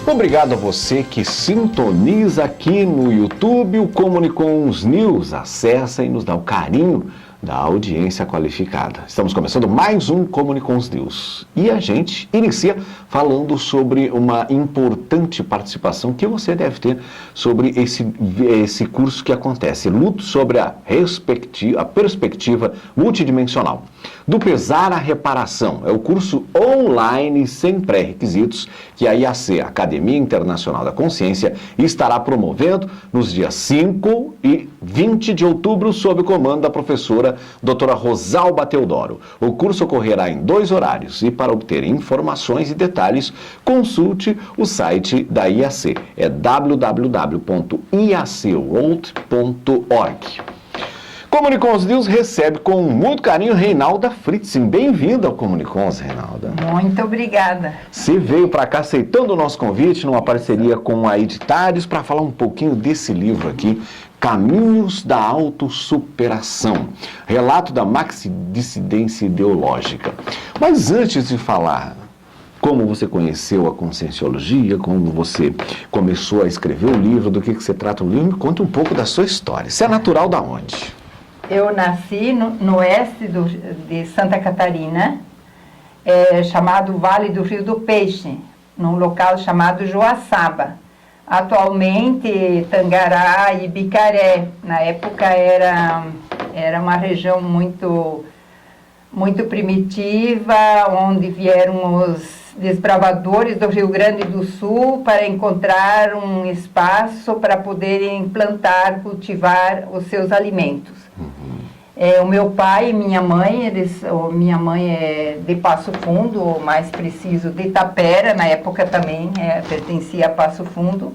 Obrigado a você que sintoniza aqui no YouTube o Comunicons News. Acessa e nos dá o carinho da audiência qualificada. Estamos começando mais um Comunicons News. E a gente inicia falando sobre uma importante participação que você deve ter sobre esse curso que acontece. Luto sobre a perspectiva multidimensional. Do pesar à reparação. É o curso online sem pré-requisitos que a IAC, Academia Internacional da Consciência, estará promovendo nos dias 5 e 20 de outubro sob o comando da professora doutora Rosalba Teodoro. O curso ocorrerá em 2 horários e para obter informações e detalhes, consulte o site da IAC. É www.iacworld.org. Comunicons News recebe com muito carinho Reinalda Fritzing. Bem-vinda ao Comunicons, Reinalda. Muito obrigada. Você veio para cá aceitando o nosso convite numa parceria com a Editares para falar um pouquinho desse livro aqui, Caminhos da Autossuperação, relato da maxidissidência ideológica. Mas antes de falar como você conheceu a Conscienciologia, como você começou a escrever o livro, do que se trata o livro, me conta um pouco da sua história. Você é natural da onde? Eu nasci no oeste de Santa Catarina, chamado Vale do Rio do Peixe, num local chamado Joaçaba. Atualmente, Tangará e Bicaré. Na época era uma região muito primitiva, onde vieram os desbravadores do Rio Grande do Sul para encontrar um espaço para poderem plantar, cultivar os seus alimentos. O meu pai e minha mãe, minha mãe é de Passo Fundo, ou mais preciso, de Tapera, na época também pertencia a Passo Fundo,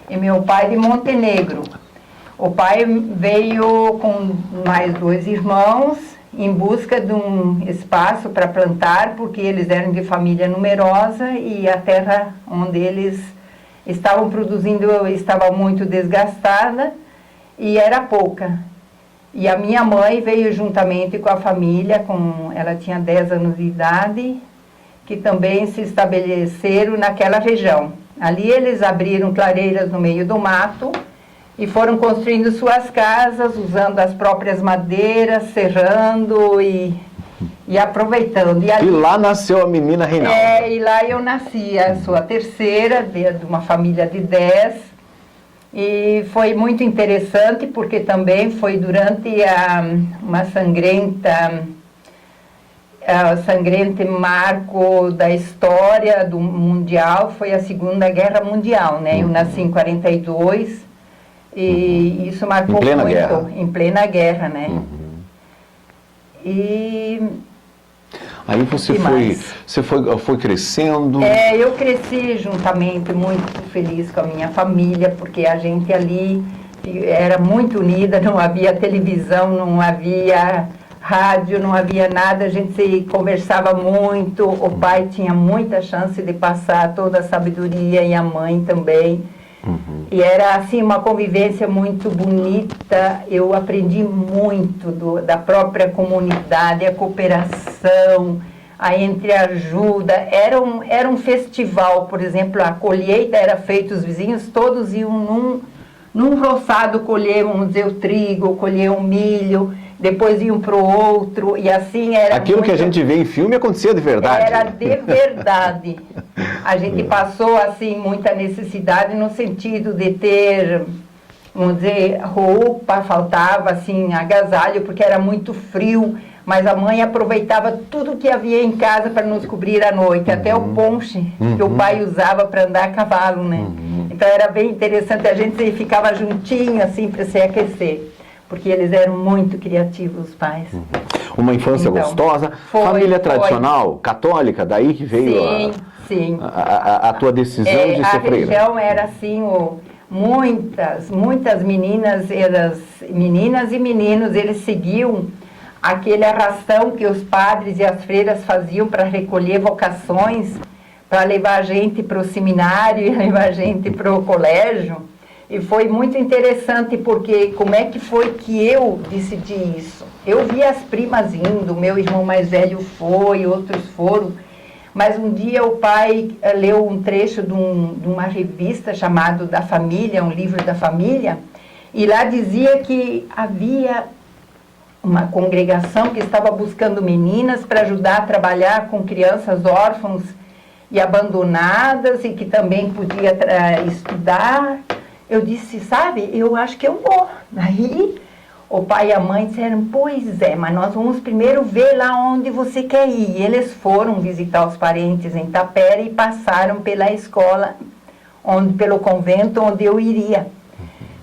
e meu pai de Montenegro. O pai veio com mais 2 irmãos em busca de um espaço para plantar, porque eles eram de família numerosa e a terra onde eles estavam produzindo estava muito desgastada e era pouca. E a minha mãe veio juntamente com a família, ela tinha 10 anos de idade, que também se estabeleceram naquela região. Ali eles abriram clareiras no meio do mato e foram construindo suas casas, usando as próprias madeiras, serrando e aproveitando. E lá nasceu a menina Reinalda. E lá eu nasci, sou a terceira de uma família de 10. E foi muito interessante, porque também foi durante uma sangrente marco da história do mundial, foi a Segunda Guerra Mundial, né? Eu nasci em 42 e isso marcou muito. Em plena guerra, né? E aí você foi crescendo? Eu cresci juntamente, muito feliz com a minha família, porque a gente ali era muito unida, não havia televisão, não havia rádio, não havia nada, a gente se conversava muito, o pai tinha muita chance de passar toda a sabedoria e a mãe também. E era assim uma convivência muito bonita. Eu aprendi muito da própria comunidade, a cooperação, a entreajuda. Era um festival, por exemplo, a colheita era feita, os vizinhos todos iam num roçado colher, vamos dizer, o trigo, colher o milho, depois iam para o outro, e assim era. Aquilo que a gente vê em filme acontecia de verdade. Era de verdade. A gente passou, assim, muita necessidade no sentido de ter, vamos dizer, roupa, faltava, assim, agasalho, porque era muito frio, mas a mãe aproveitava tudo que havia em casa para nos cobrir à noite, até o ponche que o pai usava para andar a cavalo, né? Então era bem interessante, a gente ficava juntinho, assim, para se aquecer. Porque eles eram muito criativos, os pais. Uma infância gostosa, família tradicional, católica, daí que veio a tua decisão de ser freira. A região era assim, muitas meninas e meninos, eles seguiam aquele arrastão que os padres e as freiras faziam para recolher vocações, para levar a gente para o seminário e levar a gente para o colégio. E foi muito interessante, porque como é que foi que eu decidi isso? Eu vi as primas indo, meu irmão mais velho foi, outros foram, Mas um dia o pai leu um trecho de uma revista chamada Da Família, um livro da família, e lá dizia que havia uma congregação que estava buscando meninas para ajudar a trabalhar com crianças órfãs e abandonadas, e que também podia estudar. Eu disse, sabe, eu acho que eu vou. Aí o pai e a mãe disseram, pois é, mas nós vamos primeiro ver lá onde você quer ir. E eles foram visitar os parentes em Tapera e passaram pela escola, pelo convento onde eu iria.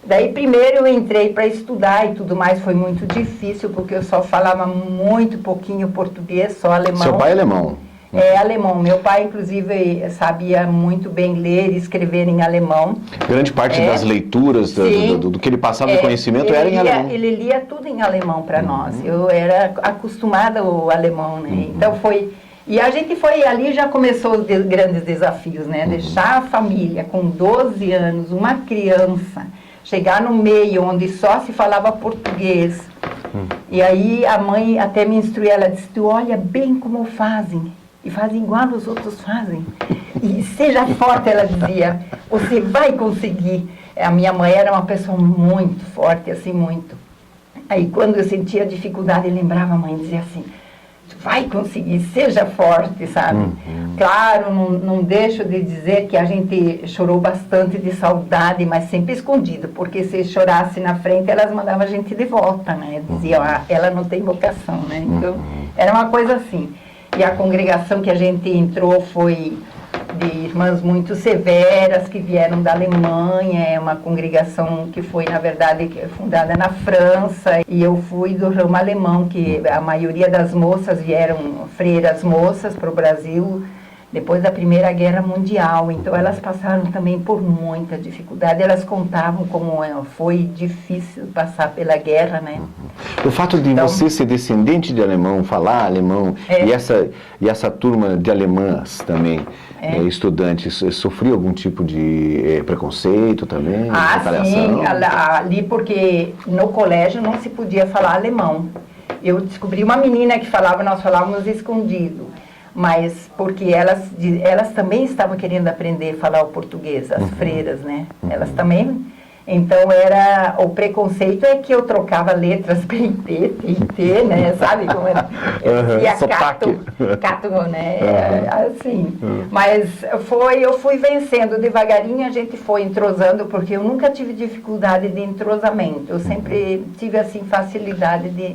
Daí primeiro eu entrei para estudar e tudo mais, foi muito difícil, porque eu só falava muito pouquinho português, só alemão. Seu pai é alemão? É alemão. Meu pai, inclusive, sabia muito bem ler e escrever em alemão. Grande parte das leituras, do que ele passava de conhecimento era em alemão. Ele lia tudo em alemão para nós. Eu era acostumada ao alemão, né? Então foi... E a gente foi ali, já começou os grandes desafios, né? Deixar a família com 12 anos, uma criança, chegar no meio onde só se falava português. E aí a mãe até me instruiu, ela disse, tu olha bem como fazem. E fazem igual os outros fazem. E seja forte, ela dizia, você vai conseguir. A minha mãe era uma pessoa muito forte, assim, muito. Aí quando eu sentia dificuldade, eu lembrava, a mãe dizia assim, vai conseguir, seja forte, sabe? Claro, não deixo de dizer que a gente chorou bastante de saudade, mas sempre escondido, porque se chorasse na frente, elas mandavam a gente de volta, né? Diziam, ela não tem vocação, né? Então, era uma coisa assim. E a congregação que a gente entrou foi de irmãs muito severas, que vieram da Alemanha, é uma congregação que foi, na verdade, fundada na França, e eu fui do ramo alemão, que a maioria das moças vieram, freiras moças, para o Brasil, depois da Primeira Guerra Mundial, então elas passaram também por muita dificuldade, elas contavam como foi difícil passar pela guerra, né? O fato de você ser descendente de alemão, falar alemão, e essa turma de alemãs também, estudantes, sofriam algum tipo de preconceito também? Sim, ali porque no colégio não se podia falar alemão. Eu descobri uma menina que falava, nós falávamos escondido, mas porque elas também estavam querendo aprender a falar o português, as freiras, né? Elas também... Então, o preconceito é que eu trocava letras P, T, T, né? Sabe como era? Eu dizia cato, né? Assim. Mas eu fui vencendo devagarinho, a gente foi entrosando, porque eu nunca tive dificuldade de entrosamento. Eu sempre tive, assim, facilidade de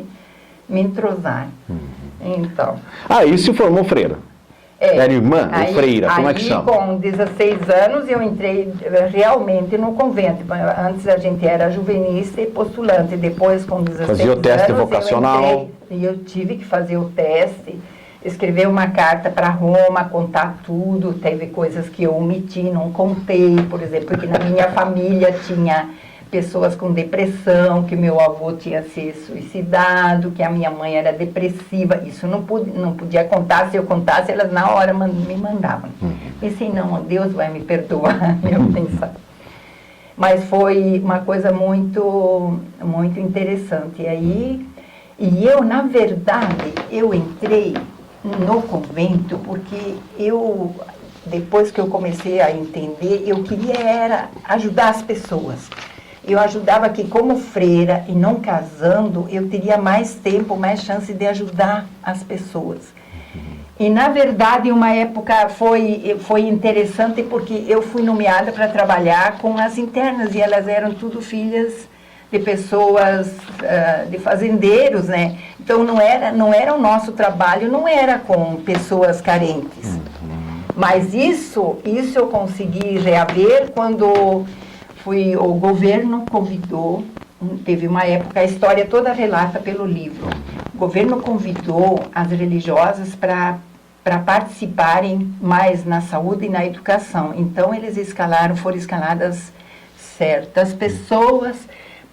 me entrosar. Então... E se formou freira? Era irmã ou freira? Como é que chama? Com 16 anos eu entrei realmente no convento. Antes a gente era juvenista e postulante. Depois, com 16 anos, fazia o teste vocacional. Eu tive que fazer o teste, escrever uma carta para Roma, contar tudo. Teve coisas que eu omiti, não contei. Por exemplo, que na minha família tinha pessoas com depressão, que meu avô tinha se suicidado, que a minha mãe era depressiva. Isso não podia contar. Se eu contasse, elas na hora me mandavam. Pensei, não, Deus vai me perdoar, eu pensava. Mas foi uma coisa muito, muito interessante. E eu, na verdade, eu entrei no convento porque depois que eu comecei a entender, eu queria ajudar as pessoas. Eu ajudava que, como freira e não casando, eu teria mais tempo, mais chance de ajudar as pessoas. E, na verdade, uma época foi interessante porque eu fui nomeada para trabalhar com as internas, e elas eram tudo filhas de pessoas, de fazendeiros, né? Então, não era o nosso trabalho, não era com pessoas carentes. Mas isso eu consegui reaver quando... o governo convidou, teve uma época, a história toda relata pelo livro, o governo convidou as religiosas para participarem mais na saúde e na educação. Então, foram escaladas certas pessoas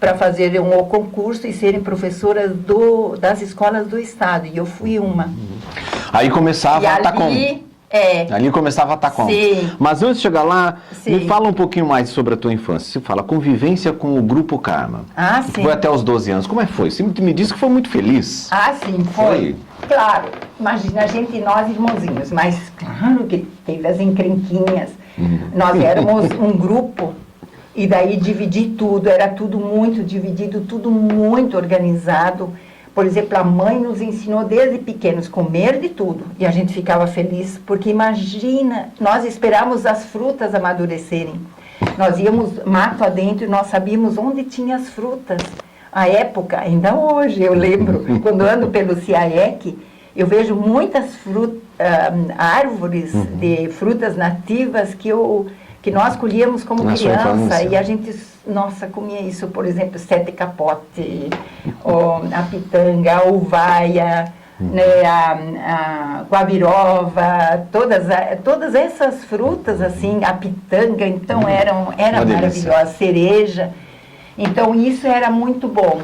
para fazerem o concurso e serem professoras das escolas do Estado, e eu fui uma. Aí começava a estar Ali começava a estar como? Sim. Mas antes de chegar lá, Sim. me fala um pouquinho mais sobre a tua infância. Você fala convivência com o Grupo Karma. Ah, Que sim. foi até os 12 anos. Como é que foi? Você me disse que foi muito feliz. Ah, sim, foi. Claro, imagina a gente, nós irmãozinhos, mas claro que teve as encrenquinhas. Nós éramos um grupo e daí dividir tudo, era tudo muito dividido, tudo muito organizado. Por exemplo, a mãe nos ensinou desde pequenos comer de tudo e a gente ficava feliz, porque imagina, nós esperávamos as frutas amadurecerem. Nós íamos mato adentro e nós sabíamos onde tinha as frutas. A época, ainda hoje, eu lembro, quando ando pelo CIAEC, eu vejo muitas árvores de frutas nativas que nós colhíamos como criança e a gente, nossa, comia isso, por exemplo, sete capote, a pitanga, a uvaia, né, a guavirova, todas essas frutas, assim, a pitanga, então era maravilhosa, cereja. Então, isso era muito bom.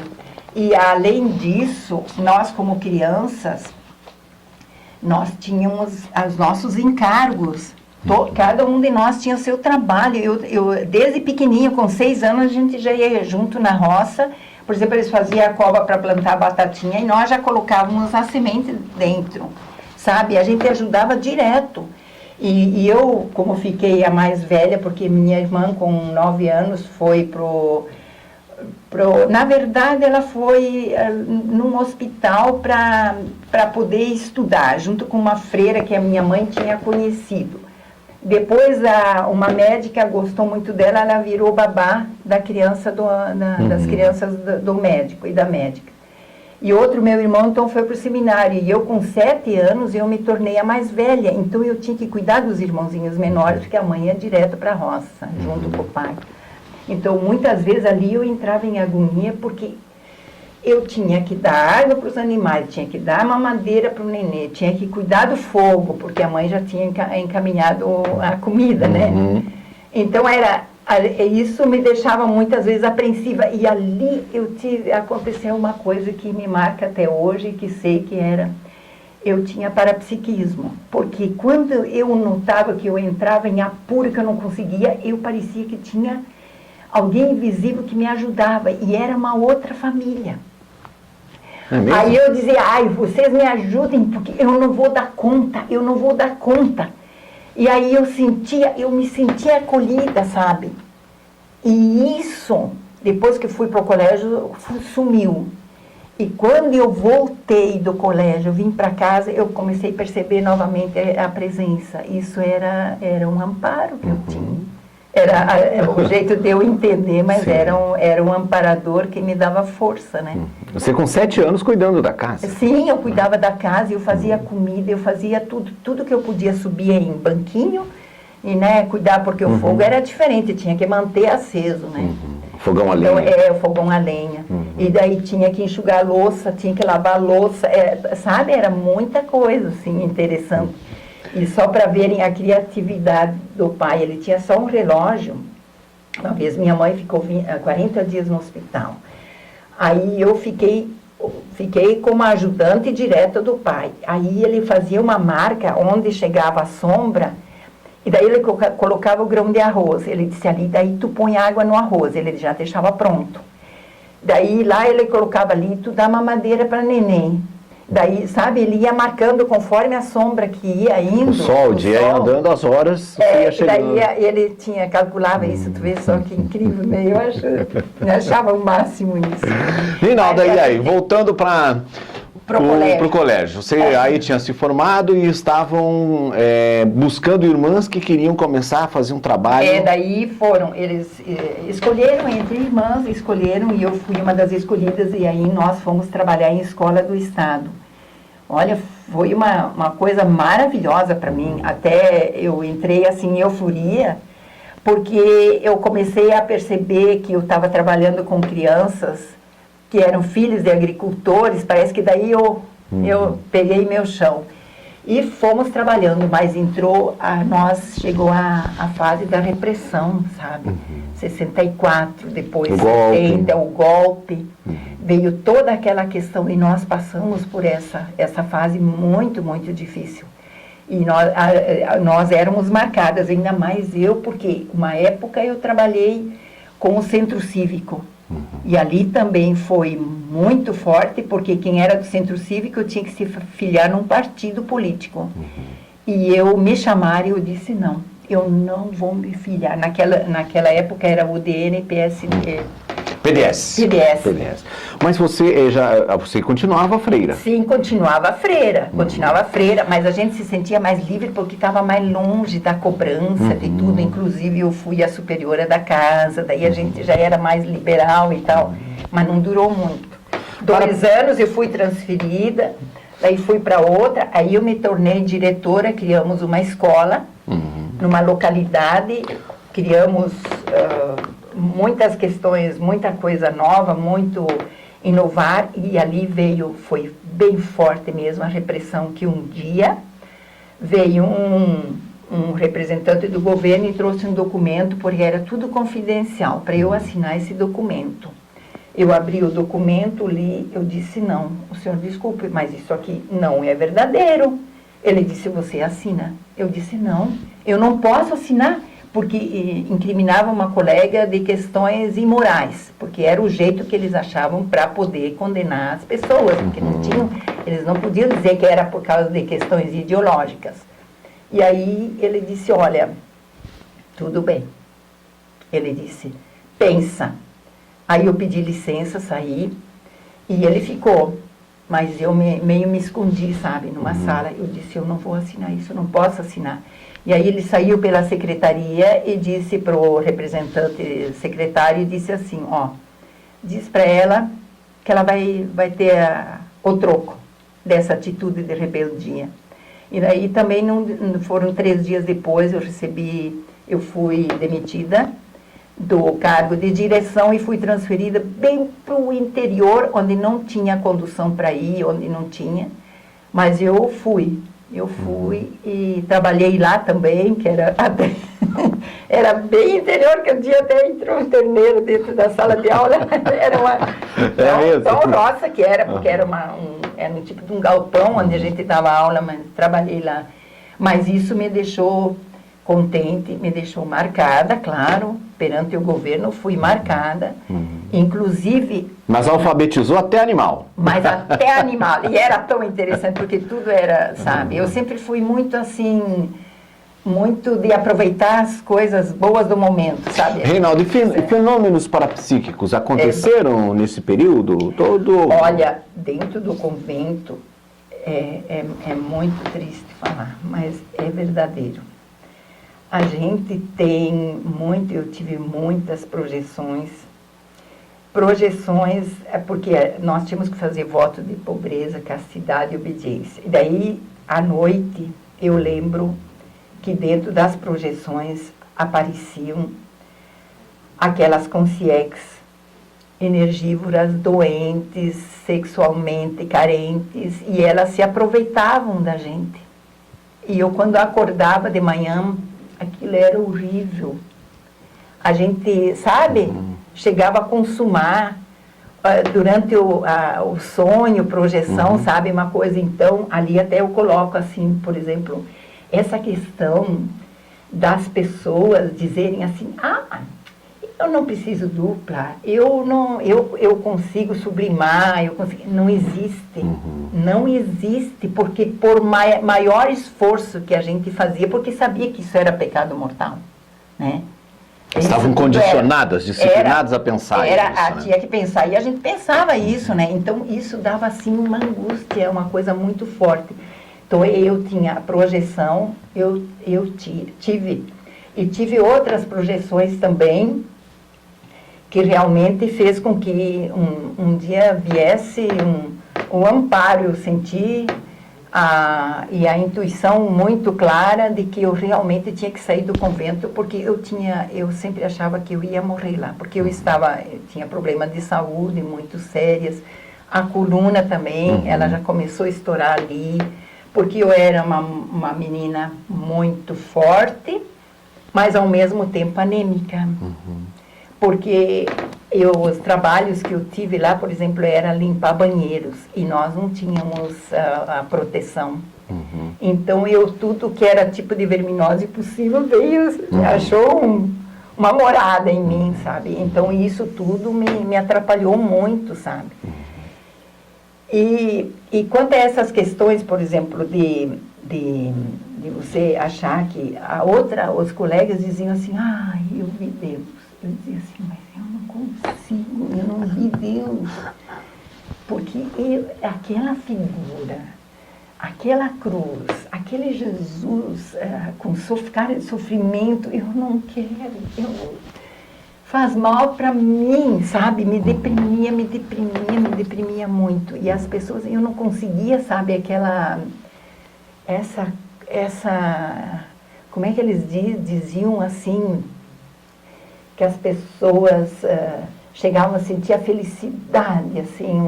E, além disso, nós, como crianças, nós tínhamos os nossos encargos. Cada um de nós tinha o seu trabalho. Eu, desde pequenininho, com 6 anos, a gente já ia junto na roça. Por exemplo, eles faziam a cova para plantar batatinha e nós já colocávamos a semente dentro, sabe? A gente ajudava direto. E eu, como fiquei a mais velha, porque minha irmã, com 9 anos, foi na verdade, ela foi num hospital para poder estudar, junto com uma freira que a minha mãe tinha conhecido. Depois, uma médica gostou muito dela, ela virou babá da criança das crianças do médico e da médica. E outro, meu irmão, então, foi para o seminário. E eu, com 7 anos, eu me tornei a mais velha. Então, eu tinha que cuidar dos irmãozinhos menores, porque a mãe ia direto para a roça, junto com o pai. Então, muitas vezes ali eu entrava em agonia, porque eu tinha que dar água para os animais, tinha que dar mamadeira para o nenê, tinha que cuidar do fogo, porque a mãe já tinha encaminhado a comida, né? Então, isso me deixava muitas vezes apreensiva. E ali aconteceu uma coisa que me marca até hoje, que sei que eu tinha parapsiquismo. Porque quando eu notava que eu entrava em apuro, que eu não conseguia, eu parecia que tinha alguém invisível que me ajudava, e era uma outra família. Aí eu dizia, vocês me ajudem, porque eu não vou dar conta. E aí eu me sentia acolhida, sabe? E isso, depois que fui para o colégio, sumiu. E quando eu voltei do colégio, vim para casa, eu comecei a perceber novamente a presença. Isso era um amparo que eu tinha. Era o jeito de eu entender, mas era um amparador que me dava força, né? Você com 7 anos cuidando da casa? Sim, eu cuidava da casa, eu fazia comida, eu fazia tudo que eu podia, subir em banquinho e, né, cuidar, porque o fogo era diferente, tinha que manter aceso, né? Fogão a então, lenha. O fogão a lenha. E daí tinha que enxugar a louça, tinha que lavar a louça, sabe? Era muita coisa, assim, interessante. E só para verem a criatividade do pai, ele tinha só um relógio. Uma vez minha mãe ficou 40 dias no hospital. Aí eu fiquei como ajudante direta do pai. Aí ele fazia uma marca onde chegava a sombra, e daí ele colocava o grão de arroz. Ele disse ali, daí tu põe água no arroz, ele já deixava pronto. Daí lá ele colocava ali, tu dá mamadeira para neném. Daí, sabe, ele ia marcando conforme a sombra que ia indo. O dia ia andando, as horas, você ia chegando. Daí ele calculava isso, tu vê só que incrível, né? Eu achava o máximo isso. Rinalda, e aí, voltando para o colégio. Você aí tinha se formado e estavam buscando irmãs que queriam começar a fazer um trabalho. Daí eles escolheram entre irmãs, e eu fui uma das escolhidas, e aí nós fomos trabalhar em escola do estado. Olha, foi uma coisa maravilhosa para mim, até eu entrei assim em euforia, porque eu comecei a perceber que eu estava trabalhando com crianças que eram filhos de agricultores, parece que daí eu peguei meu chão. E fomos trabalhando, mas chegou a fase da repressão, sabe? 64, depois 70, o golpe. Veio toda aquela questão e nós passamos por essa fase muito, muito difícil. E nós éramos marcadas, ainda mais eu, porque uma época eu trabalhei com o Centro Cívico. E ali também foi muito forte, porque quem era do Centro Cívico tinha que se filiar num partido político. E me chamaram e eu disse, não, eu não vou me filiar. Naquela época era UDN, PSD. PDS. Mas você você continuava freira? Sim, continuava freira, mas a gente se sentia mais livre porque estava mais longe da cobrança de tudo. Inclusive eu fui a superiora da casa, daí a gente já era mais liberal e tal, mas não durou muito. 2 anos eu fui transferida, daí fui para outra, aí eu me tornei diretora, criamos uma escola numa localidade, criamos muitas questões, muita coisa nova, muito inovar, e ali foi bem forte mesmo a repressão, que um dia veio um representante do governo e trouxe um documento, porque era tudo confidencial, para eu assinar esse documento. Eu abri o documento, li, eu disse, não, o senhor desculpe, mas isso aqui não é verdadeiro. Ele disse, você assina. Eu disse, não, eu não posso assinar, porque incriminava uma colega de questões imorais, porque era o jeito que eles achavam para poder condenar as pessoas, porque eles não podiam dizer que era por causa de questões ideológicas. E aí ele disse, olha, tudo bem. Ele disse, pensa. Aí eu pedi licença, saí, e ele ficou. Mas eu meio me escondi, sabe, numa sala. Eu disse, eu não vou assinar isso, eu não posso assinar. E aí ele saiu pela secretaria e disse para o representante secretário, e disse assim, ó, diz para ela que ela vai ter o troco dessa atitude de rebeldia. E daí também foram 3 dias depois, eu fui demitida do cargo de direção e fui transferida bem para o interior, onde não tinha condução para ir, onde não tinha, mas eu fui e trabalhei lá também, que era era bem interior, que um dia até entrou um terneiro dentro da sala de aula, era uma tão nossa que era, porque era um tipo de um galpão onde a gente dava aula, mas trabalhei lá. Mas isso me deixou contente, me deixou marcada, claro, perante o governo, fui marcada, inclusive... Mas alfabetizou até animal. Mas até animal, e era tão interessante, porque tudo era, sabe, eu sempre fui muito assim, muito de aproveitar as coisas boas do momento, sabe? Reinaldo, e fenômenos parapsíquicos aconteceram nesse período todo? Olha, dentro do convento, é muito triste falar, mas é verdadeiro. A gente eu tive muitas projeções, porque nós tínhamos que fazer voto de pobreza, castidade e obediência. E daí, à noite, eu lembro que dentro das projeções apareciam aquelas consciências energívoras, doentes, sexualmente carentes, e elas se aproveitavam da gente. E eu, quando acordava de manhã, aquilo era horrível. A gente, sabe, chegava a consumar durante o sonho, projeção, sabe, uma coisa. Então, ali até eu coloco assim, por exemplo, essa questão das pessoas dizerem assim, eu não preciso dupla, eu consigo sublimar, não existe, não existe, porque por maior esforço que a gente fazia, porque sabia que isso era pecado mortal, né? Estavam condicionadas, disciplinadas a pensar isso, né? Tinha que pensar, e a gente pensava isso, né? Então isso dava assim uma angústia, uma coisa muito forte. Então eu tinha a projeção, eu tive outras projeções também, que realmente fez com que um dia viesse um amparo, eu senti e a intuição muito clara de que eu realmente tinha que sair do convento, porque eu sempre achava que eu ia morrer lá, porque eu tinha problemas de saúde muito sérias, a coluna também, ela já começou a estourar ali, porque eu era uma menina muito forte, mas ao mesmo tempo anêmica. Porque os trabalhos que eu tive lá, por exemplo, era limpar banheiros, e nós não tínhamos a proteção Então tudo que era tipo de verminose possível achou uma morada em mim, sabe? Então isso tudo me atrapalhou muito, sabe? E quanto a essas questões, por exemplo, de você achar que os colegas diziam assim, eu vi Deus. Eu dizia assim, mas eu não consigo, eu não vi Deus. Porque aquela figura, aquela cruz, aquele Jesus com cara de sofrimento, eu não quero, faz mal para mim, sabe? Me deprimia muito. E as pessoas, eu não conseguia, sabe, como é que eles diziam assim, que as pessoas chegavam a sentir a felicidade, assim,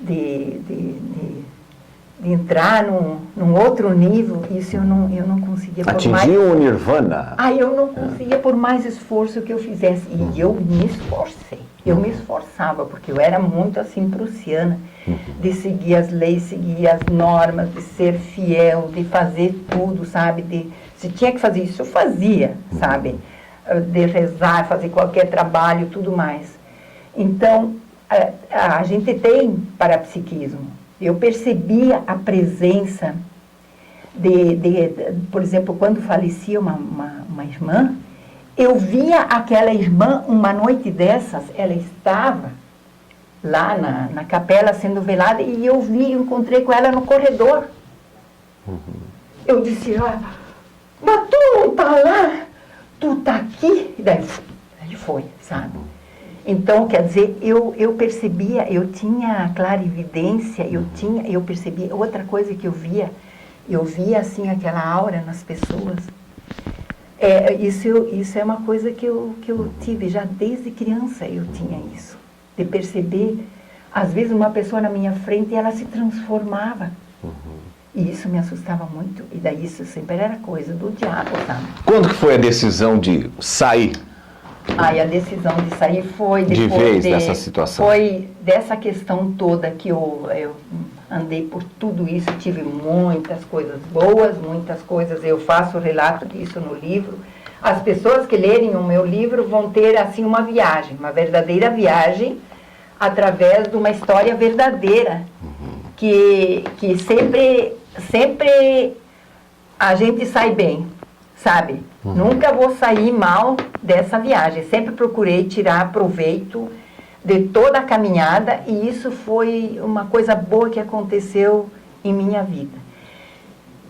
de entrar num outro nível. Isso eu não conseguia. Atingir o nirvana. Eu não conseguia por mais esforço que eu fizesse. E eu me esforcei. Eu me esforçava, porque eu era muito assim prussiana, de seguir as leis, seguir as normas, de ser fiel, de fazer tudo, sabe? Se tinha que fazer isso, eu fazia, sabe? De rezar, fazer qualquer trabalho, tudo mais. Então, a gente tem parapsiquismo. Eu percebia a presença por exemplo, quando falecia uma irmã, eu via aquela irmã, uma noite dessas, ela estava lá na capela sendo velada, e eu encontrei com ela no corredor. Eu disse, mas tu não está lá? Tu está aqui? E daí foi, sabe? Então, quer dizer, eu percebia, eu tinha clarividência, eu percebia. Outra coisa que eu via assim aquela aura nas pessoas. Isso é uma coisa que eu tive, já desde criança eu tinha isso. De perceber, às vezes uma pessoa na minha frente, ela se transformava. E isso me assustava muito. E daí isso sempre era coisa do diabo, sabe? Quando que foi a decisão de sair? A decisão de sair foi depois de vez dessa situação. Foi dessa questão toda que eu andei por tudo isso, tive muitas coisas boas, muitas coisas, eu faço relato disso no livro. As pessoas que lerem o meu livro vão ter assim uma viagem, uma verdadeira viagem, através de uma história verdadeira, que sempre a gente sai bem, sabe? Nunca vou sair mal dessa viagem. Sempre procurei tirar proveito de toda a caminhada, e isso foi uma coisa boa que aconteceu em minha vida.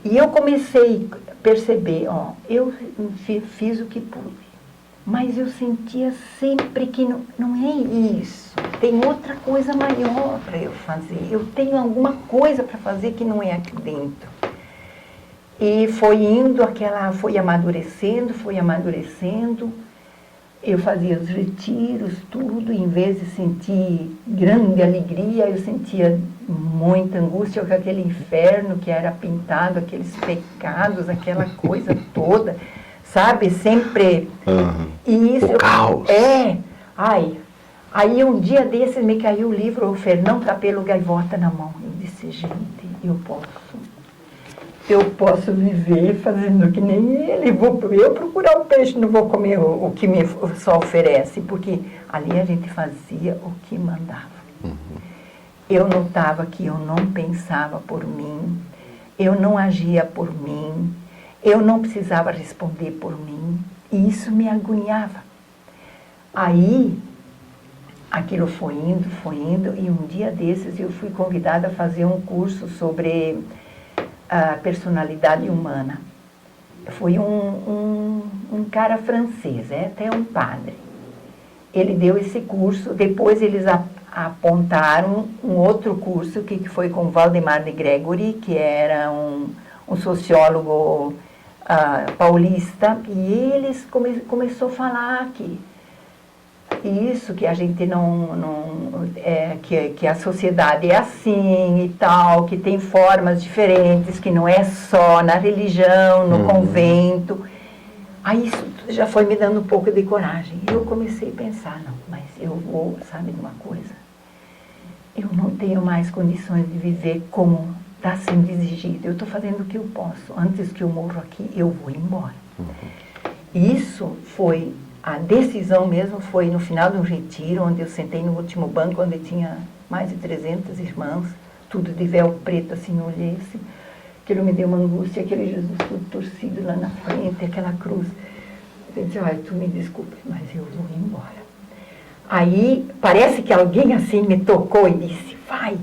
E eu comecei a perceber, eu fiz o que pude, mas eu sentia sempre que não é isso. Tem outra coisa maior para eu fazer. Eu tenho alguma coisa para fazer que não é aqui dentro. E foi amadurecendo. Eu fazia os retiros, tudo, e em vez de sentir grande alegria, eu sentia muita angústia com aquele inferno que era pintado, aqueles pecados, aquela coisa toda, sabe? Sempre... E isso, o caos. Aí um dia desses me caiu o livro, o Fernão Capelo Gaivota na mão. Eu disse, gente, eu posso viver fazendo que nem ele. Eu procurar o peixe, não vou comer o que me só oferece, porque ali a gente fazia o que mandava. Eu notava que eu não pensava por mim, eu não agia por mim, eu não precisava responder por mim, e isso me agoniava. Aí, aquilo foi indo, e um dia desses eu fui convidada a fazer um curso sobre a personalidade humana. Foi um cara francês, até um padre. Ele deu esse curso, depois eles apontaram um outro curso que foi com Valdemar de Gregory, que era um sociólogo paulista, e eles começou a falar que isso, que a gente que a sociedade é assim e tal, que tem formas diferentes, que não é só na religião, no convento. Aí isso já foi me dando um pouco de coragem. E eu comecei a pensar, não, mas eu vou, sabe de uma coisa? Eu não tenho mais condições de viver como está sendo exigido, eu estou fazendo o que eu posso. Antes que eu morro aqui, eu vou embora. Isso foi, a decisão mesmo foi no final de um retiro, onde eu sentei no último banco, onde tinha mais de 300 irmãs, tudo de véu preto, assim, eu olhei assim, aquilo me deu uma angústia, aquele Jesus todo torcido lá na frente, aquela cruz. Eu disse, olha, tu me desculpe, mas eu vou embora. Aí, parece que alguém assim me tocou e disse, vai.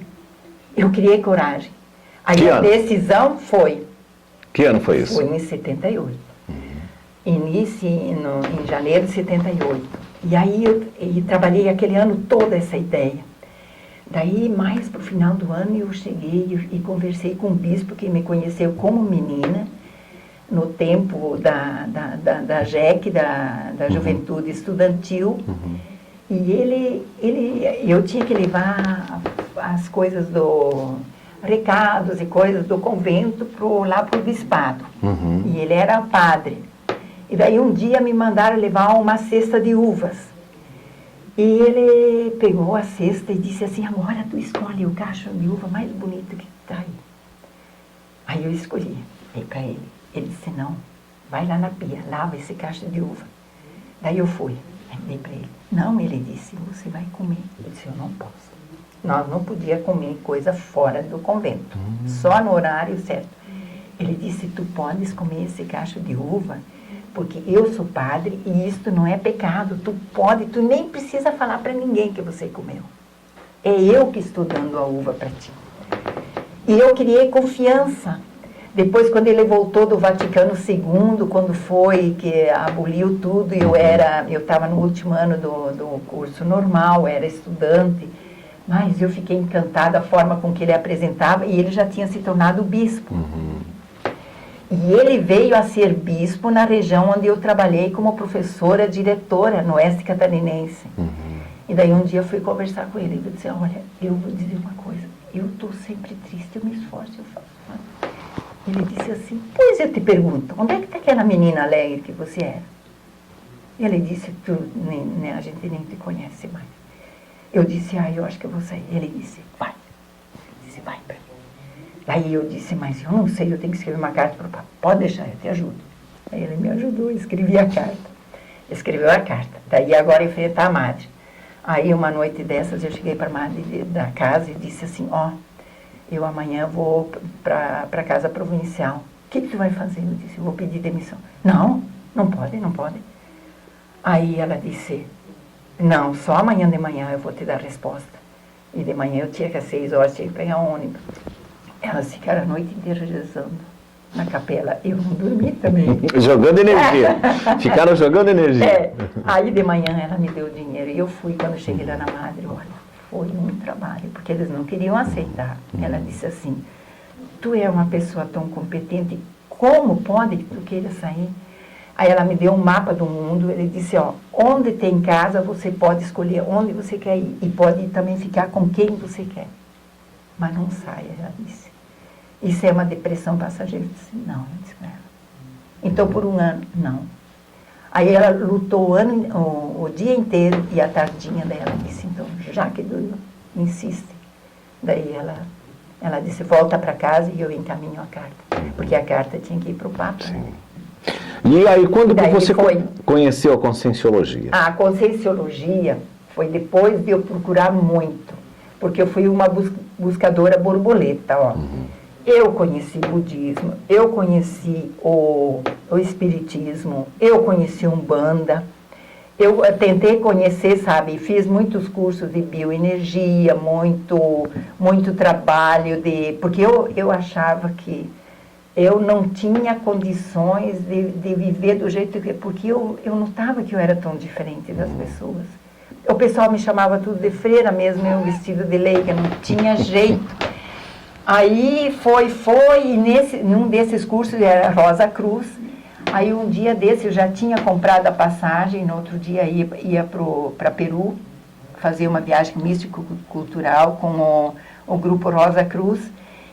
Eu criei coragem. Aí a decisão foi... Que ano foi isso? Foi em 78. Início em janeiro de 78. E aí eu trabalhei aquele ano todo essa ideia. Daí, mais para o final do ano, eu cheguei e conversei com um bispo que me conheceu como menina, no tempo da JEC, da Juventude Estudantil. E eu tinha que levar as coisas recados e coisas do convento lá para o bispado. E ele era padre. E daí um dia me mandaram levar uma cesta de uvas. E ele pegou a cesta e disse assim, agora tu escolhe o cacho de uva mais bonito que está aí. Aí eu escolhi, dei para ele. Ele disse, não, vai lá na pia, lava esse cacho de uva. Daí eu fui, dei para ele. Não, ele disse, você vai comer. Eu disse, eu não posso. Nós não podíamos comer coisa fora do convento, só no horário certo. Ele disse, tu podes comer esse cacho de uva, porque eu sou padre e isto não é pecado. Tu nem precisa falar para ninguém que você comeu. É eu que estou dando a uva para ti. E eu criei confiança. Depois, quando ele voltou do Vaticano II, quando foi que aboliu tudo, eu estava no último ano do curso normal, era estudante, mas eu fiquei encantada da forma com que ele apresentava, e ele já tinha se tornado bispo. E ele veio a ser bispo na região onde eu trabalhei como professora, diretora, no Oeste Catarinense. E daí um dia eu fui conversar com ele, e eu disse, olha, eu vou dizer uma coisa, eu estou sempre triste, eu me esforço, eu faço. Ele disse assim, pois eu te pergunto, onde é que está aquela menina alegre que você era? Ele disse, a gente nem te conhece mais. Eu disse, eu acho que eu vou sair. Ele disse, vai. Ele disse, vai para mim. Daí eu disse, mas eu não sei, eu tenho que escrever uma carta para o Papa. Pode deixar, eu te ajudo. Aí ele me ajudou, escrevi a carta. Escreveu a carta. Daí agora enfrentar a madre. Aí uma noite dessas eu cheguei para a madre da casa e disse assim, eu amanhã vou para a casa provincial. O que tu vai fazer? Eu disse, eu vou pedir demissão. Não, não pode, não pode. Aí ela disse, não, só amanhã de manhã eu vou te dar a resposta. E de manhã eu tinha que às 6 horas, tinha que pegar um ônibus. Elas ficaram a noite inteira rezando na capela. Eu não dormi também. Jogando energia. Ficaram jogando energia. Aí de manhã ela me deu o dinheiro. E eu fui, quando cheguei lá na madre, olha, foi um trabalho, porque eles não queriam aceitar. Ela disse assim, tu é uma pessoa tão competente, como pode que tu queira sair? Aí ela me deu um mapa do mundo, ele disse, onde tem casa, você pode escolher onde você quer ir, e pode também ficar com quem você quer. Mas não saia, ela disse. Isso é uma depressão passageira. Eu disse, não, eu disse para ela. Então, por um ano, não. Aí ela lutou o dia inteiro e a tardinha dela disse, então, já que doeu, insiste. Daí ela disse, volta para casa e eu encaminho a carta. Porque a carta tinha que ir para o Papa. Sim. E aí, quando você conheceu a Conscienciologia? A Conscienciologia foi depois de eu procurar muito. Porque eu fui uma buscadora borboleta, Eu conheci o budismo, eu conheci o espiritismo, eu conheci Umbanda, eu tentei conhecer, fiz muitos cursos de bioenergia, muito trabalho, porque eu achava que eu não tinha condições de viver do jeito que... Porque eu notava que eu era tão diferente das pessoas. O pessoal me chamava tudo de freira mesmo, eu vestido de leiga, não tinha jeito. Aí e num desses cursos era Rosa Cruz. Aí um dia desse eu já tinha comprado a passagem, no outro dia ia para Peru, fazer uma viagem místico-cultural com o grupo Rosa Cruz.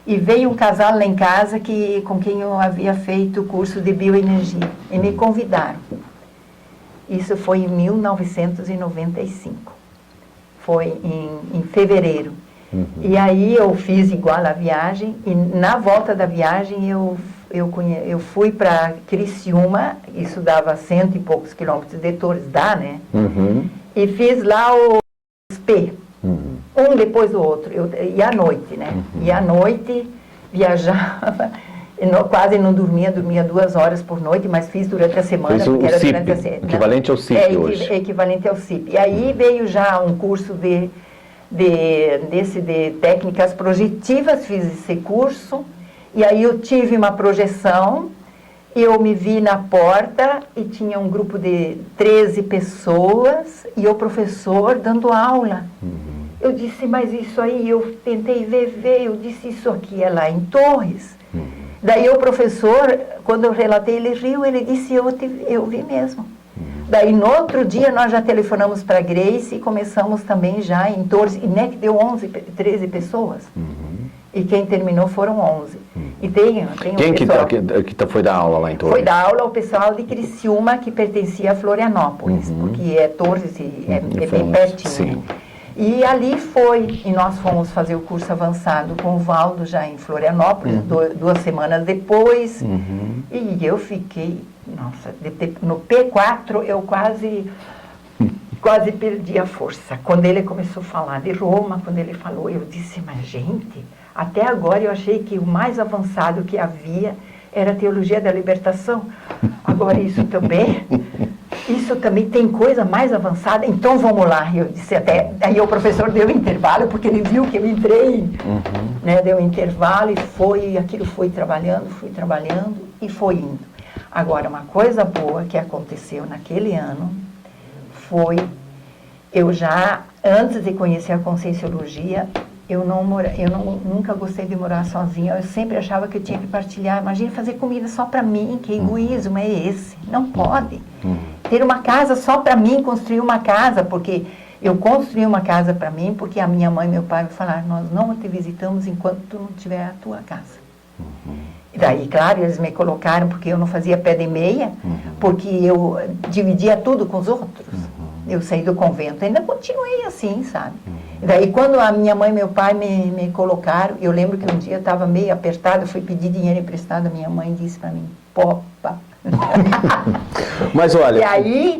E veio um casal lá em casa com quem eu havia feito o curso de bioenergia. E me convidaram. Isso foi em 1995. Foi em fevereiro. E aí eu fiz igual a viagem, e na volta da viagem eu fui para Criciúma, isso dava 100 e poucos quilômetros de Torres, dá, né? E fiz lá os P, um depois do outro, e à noite, né? E à noite viajava, quase não dormia 2 horas por noite, mas fiz durante a semana. Fez o porque era CIP, durante a semana. equivalente ao CIP hoje. Equivalente ao CIP. E aí veio já um curso de técnicas projetivas, fiz esse curso, e aí eu tive uma projeção, eu me vi na porta e tinha um grupo de 13 pessoas e o professor dando aula. Eu disse, mas isso aí, eu tentei ver, eu disse, isso aqui é lá em Torres. Daí o professor, quando eu relatei, ele riu, ele disse, eu vi mesmo. Daí no outro dia nós já telefonamos para a Grace e começamos também já em Torres, e né, que deu 13 pessoas. E quem terminou foram 11. E tem Quem um pessoal, que foi dar aula lá em Torres? foi dar aula o pessoal de Criciúma, que pertencia a Florianópolis, porque é Torres e é bem pertinho. Sim. E ali foi, e nós fomos fazer o curso avançado com o Valdo já em Florianópolis, 2 semanas depois, e eu fiquei, nossa, no P4 eu quase perdi a força. Quando ele começou a falar de Roma, quando ele falou, eu disse, mas gente, até agora eu achei que o mais avançado que havia era a teologia da libertação. Agora isso também tem coisa mais avançada, então vamos lá. Eu disse até, aí o professor deu intervalo, porque ele viu que eu entrei, né, deu intervalo e aquilo foi trabalhando e foi indo. Agora, uma coisa boa que aconteceu naquele ano foi, antes de conhecer a Conscienciologia, eu nunca gostei de morar sozinha, eu sempre achava que eu tinha que partilhar. Imagina fazer comida só para mim, que egoísmo é esse? Não pode. Ter uma casa só para mim, construir uma casa, porque eu construí uma casa para mim, porque a minha mãe e meu pai me falaram, nós não te visitamos enquanto tu não tiver a tua casa. E daí, claro, eles me colocaram, porque eu não fazia pé de meia, porque eu dividia tudo com os outros. Eu saí do convento, ainda continuei assim, sabe? E daí, quando a minha mãe e meu pai me colocaram, eu lembro que um dia eu estava meio apertado, fui pedir dinheiro emprestado, a minha mãe disse para mim, popa. Mas olha... E aí,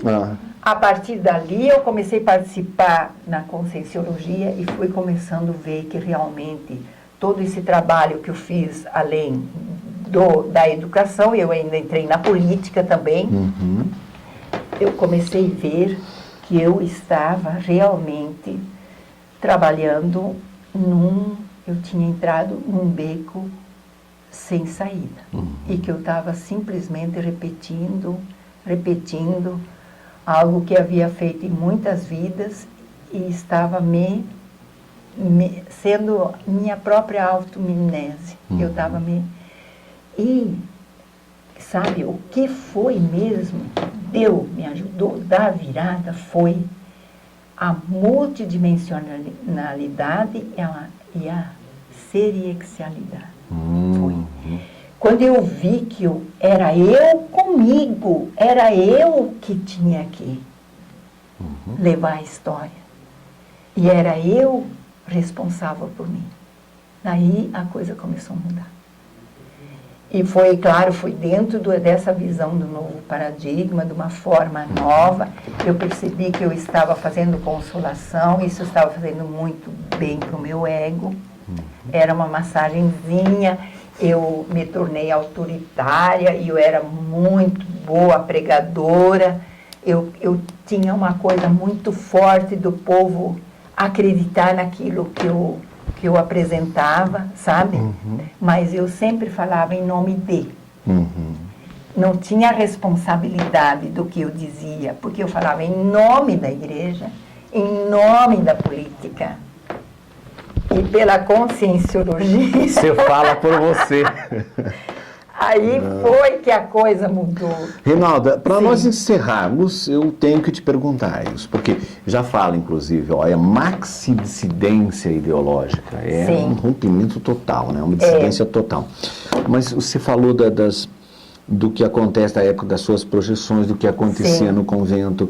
a partir dali, eu comecei a participar na Conscienciologia e fui começando a ver que realmente todo esse trabalho que eu fiz, além da educação, eu ainda entrei na política também, eu comecei a ver que eu estava realmente trabalhando eu tinha entrado num beco sem saída. E que eu estava simplesmente repetindo algo que havia feito em muitas vidas e estava sendo minha própria auto-amnese. Eu estava E, sabe, o que foi mesmo me ajudou, da virada, foi a multidimensionalidade e a seriexialidade. Foi. Quando eu vi que era eu comigo, era eu que tinha que levar a história. E era eu responsável por mim. Daí a coisa começou a mudar. E foi, claro, foi dentro dessa visão do novo paradigma, de uma forma nova. Eu percebi que eu estava fazendo consolação, isso estava fazendo muito bem para o meu ego. Era uma massagenzinha, eu me tornei autoritária e eu era muito boa pregadora. Eu tinha uma coisa muito forte do povo acreditar naquilo que eu apresentava, sabe? Mas eu sempre falava em nome de. Não tinha responsabilidade do que eu dizia, porque eu falava em nome da igreja, em nome da política. E pela conscienciologia... Você fala por você. Aí foi que a coisa mudou. Rinalda, para nós encerrarmos, eu tenho que te perguntar isso, porque já fala, inclusive, é maxidissidência ideológica, um rompimento total, né? Uma dissidência total. Mas você falou do que acontece na época das suas projeções, do que acontecia no convento,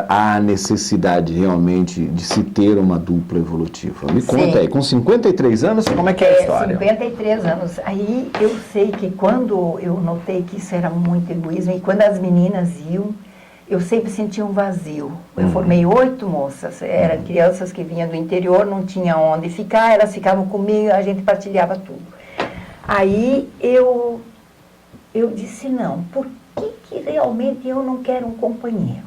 há necessidade realmente de se ter uma dupla evolutiva. Me conta aí, com 53 anos, como é que é a história? 53 anos. Aí eu sei que quando eu notei que isso era muito egoísmo, e quando as meninas iam, eu sempre sentia um vazio. Eu formei 8 moças, eram crianças que vinham do interior, não tinha onde ficar, elas ficavam comigo, a gente partilhava tudo. Aí eu disse, não, por que realmente eu não quero um companheiro?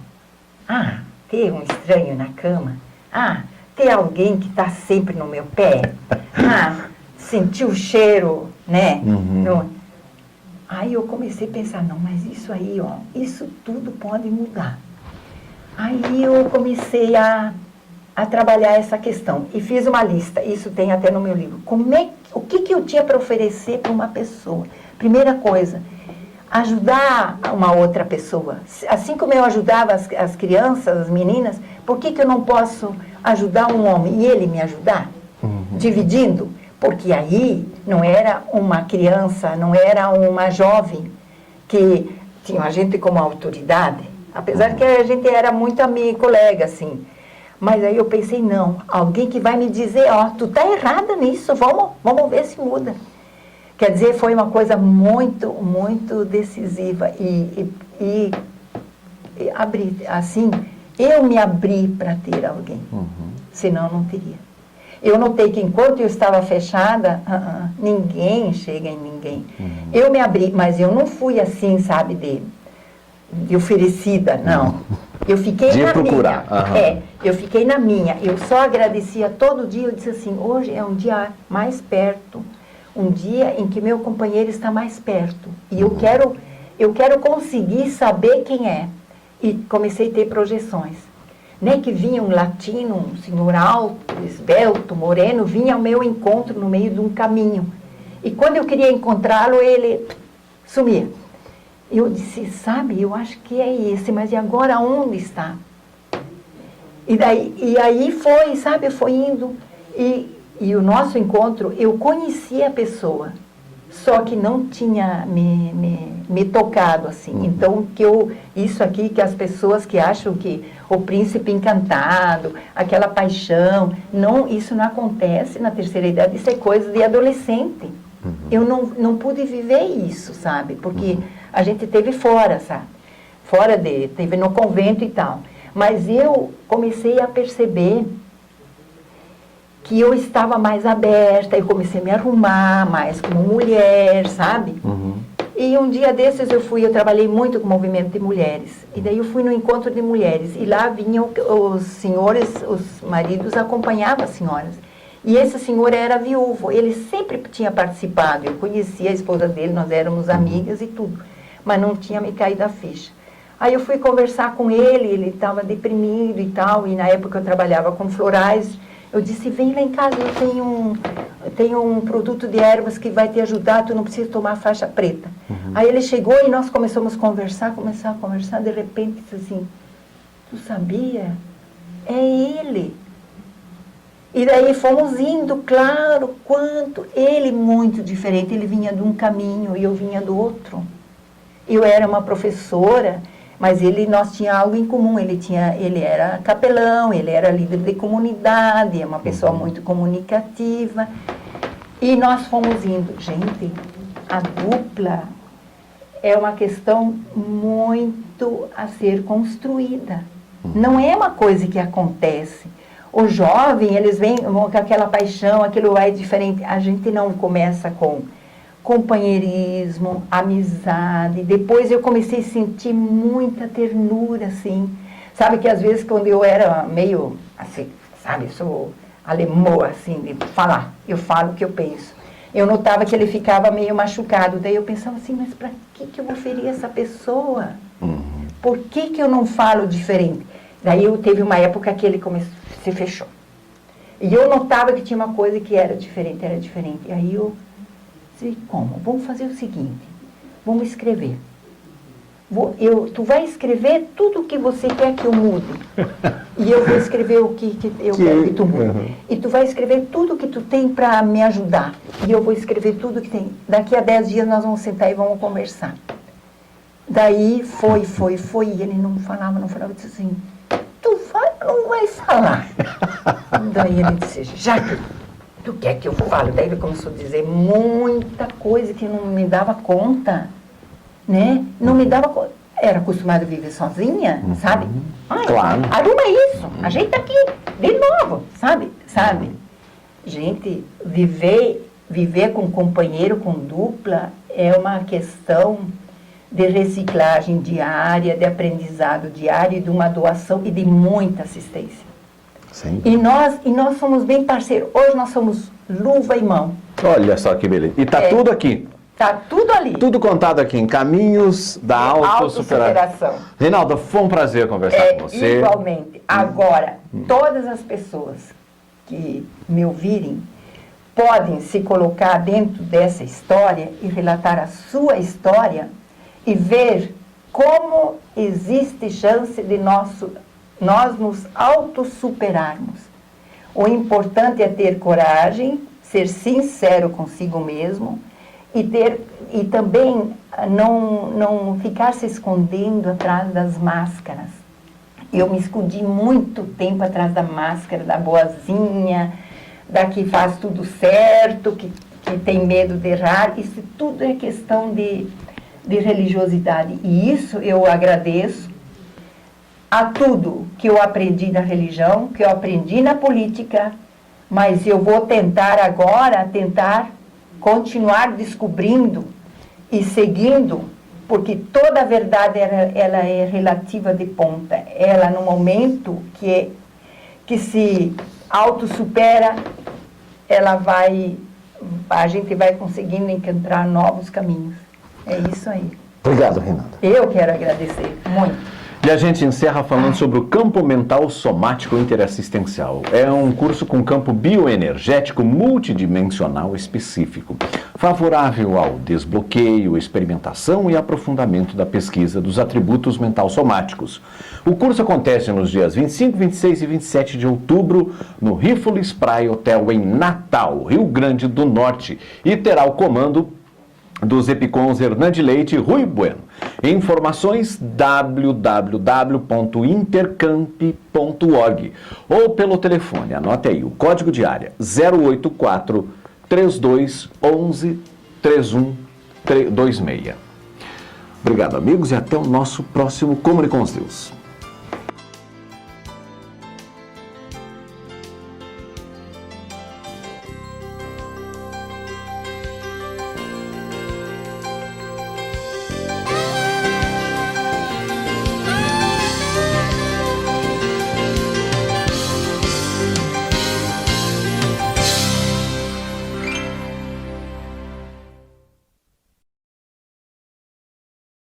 Ah, ter um estranho na cama? Ah, ter alguém que está sempre no meu pé? Ah, sentir o cheiro, né? Aí eu comecei a pensar, não, mas isso aí, ó, isso tudo pode mudar. Aí eu comecei a trabalhar essa questão e fiz uma lista, isso tem até no meu livro. O que eu tinha para oferecer para uma pessoa? Primeira coisa, ajudar uma outra pessoa. Assim como eu ajudava as crianças, as meninas, por que eu não posso ajudar um homem e ele me ajudar? Dividindo? Porque aí não era uma criança, não era uma jovem que tinha a gente como autoridade, apesar que a gente era muito amigo, colega, assim. Mas aí eu pensei, não, alguém que vai me dizer, ó, tu tá errada nisso, vamos ver se muda. Quer dizer, foi uma coisa muito, muito decisiva e abrir, assim, eu me abri para ter alguém, senão não teria. Eu notei que enquanto eu estava fechada, ninguém chega em ninguém. Eu me abri, mas eu não fui assim, sabe, de oferecida, não. Eu fiquei na procurar. minha. Eu fiquei na minha. Eu só agradecia todo dia, eu disse assim, hoje é um dia mais perto, um dia em que meu companheiro está mais perto. E eu quero conseguir saber quem é. E comecei a ter projeções. Nem que vinha um latino, um senhor alto, esbelto, moreno, vinha ao meu encontro no meio de um caminho. E quando eu queria encontrá-lo, ele sumia. Eu disse, sabe, eu acho que é esse, mas e agora onde está? E aí foi, sabe, foi indo. E o nosso encontro, eu conhecia a pessoa, só que não tinha me tocado, assim. Então, isso aqui que as pessoas que acham que o príncipe encantado, aquela paixão, isso não acontece na terceira idade, isso é coisa de adolescente. Eu não pude viver isso, sabe? Porque a gente teve fora, sabe? Teve no convento e tal. Mas eu comecei a perceber que eu estava mais aberta, eu comecei a me arrumar mais como mulher, sabe? E um dia desses eu trabalhei muito com o movimento de mulheres. E daí eu fui no encontro de mulheres. E lá vinham os senhores, os maridos acompanhavam as senhoras. E esse senhor era viúvo, ele sempre tinha participado. Eu conhecia a esposa dele, nós éramos amigas e tudo. Mas não tinha me caído a ficha. Aí eu fui conversar com ele estava deprimido e tal. E na época eu trabalhava com florais. Eu disse, vem lá em casa, eu tenho um produto de ervas que vai te ajudar, tu não precisa tomar faixa preta. Aí ele chegou e nós começamos a conversar, de repente disse assim, tu sabia? É ele. E daí fomos indo, claro, ele muito diferente, ele vinha de um caminho e eu vinha do outro. Eu era uma professora, mas nós tínhamos algo em comum, ele era capelão, ele era líder de comunidade, é uma pessoa muito comunicativa. E nós fomos indo. Gente, a dupla é uma questão muito a ser construída. Não é uma coisa que acontece. O jovem, eles vêm com aquela paixão, aquilo é diferente. A gente não começa com companheirismo, amizade. Depois eu comecei a sentir muita ternura, assim. Sabe que às vezes quando eu era meio, assim, sabe, eu sou alemã, assim, de falar. Eu falo o que eu penso. Eu notava que ele ficava meio machucado. Daí eu pensava assim, mas para que eu vou ferir essa pessoa? Por que eu não falo diferente? Daí teve uma época que ele se fechou. E eu notava que tinha uma coisa que era diferente. E aí eu disse, como? Vamos fazer o seguinte, vamos escrever. Tu vai escrever tudo o que você quer que eu mude. E eu vou escrever o que eu quero que tu mude. E tu vai escrever tudo que tu tem para me ajudar. E eu vou escrever tudo que tem. Daqui a 10 dias nós vamos sentar e vamos conversar. Daí foi, e ele não falava, eu disse assim, tu vai ou não vai falar? Daí ele disse, Jaque, tu quer que eu fale? Daí ele começou a dizer muita coisa que não me dava conta, né? Não me dava conta. Era acostumada a viver sozinha, sabe? Ai, Claro. arruma isso, ajeita aqui, de novo, sabe? Gente, viver com companheiro, com dupla, é uma questão de reciclagem diária, de aprendizado diário, e de uma doação e de muita assistência. Sim. E nós somos bem parceiros. Hoje nós somos luva e mão. Olha só que beleza. E tá tudo aqui. Tá tudo ali. Tudo contado aqui em Caminhos da Autossuperação. Reinalda, foi um prazer conversar com você. Igualmente. Agora, todas as pessoas que me ouvirem podem se colocar dentro dessa história e relatar a sua história e ver como existe chance de nós nos autossuperarmos. O importante é ter coragem, ser sincero consigo mesmo e também não ficar se escondendo atrás das máscaras. Eu me escondi muito tempo atrás da máscara, da boazinha, da que faz tudo certo, que tem medo de errar. Isso tudo é questão de religiosidade. E isso eu agradeço a tudo que eu aprendi na religião, que eu aprendi na política, mas eu vou tentar continuar descobrindo e seguindo, porque toda a verdade ela é relativa de ponta. Ela, no momento que se autossupera, a gente vai conseguindo encontrar novos caminhos. É isso aí. Obrigado, Reinalda. Eu quero agradecer muito. E a gente encerra falando sobre o campo mental somático interassistencial. É um curso com campo bioenergético multidimensional específico, favorável ao desbloqueio, experimentação e aprofundamento da pesquisa dos atributos mental-somáticos. O curso acontece nos dias 25, 26 e 27 de outubro no Rifles Praia Hotel em Natal, Rio Grande do Norte, e terá o comando dos Epicons Hernande Leite e Rui Bueno. Informações www.intercamp.org ou pelo telefone, anote aí, o código de área 084 3211 3126. Obrigado, amigos, e até o nosso próximo Comunicons News.